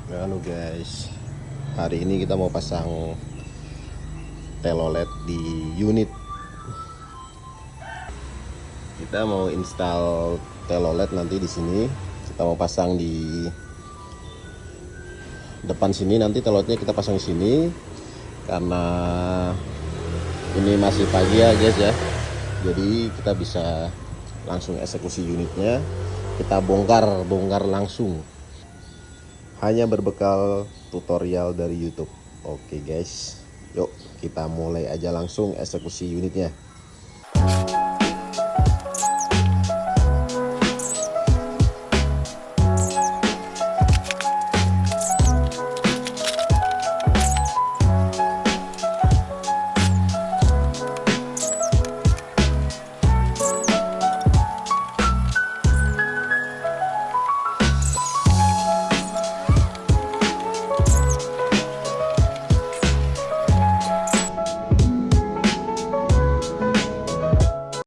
Halo guys, hari ini kita mau pasang telolet di unit. Kita mau install telolet nanti di sini. Kita mau pasang di depan sini, nanti teloletnya kita pasang di sini. Karena ini masih pagi ya guys ya, jadi kita bisa langsung eksekusi unitnya. Kita bongkar langsung, hanya berbekal tutorial dari YouTube. Oke guys, yuk kita mulai aja langsung eksekusi unitnya.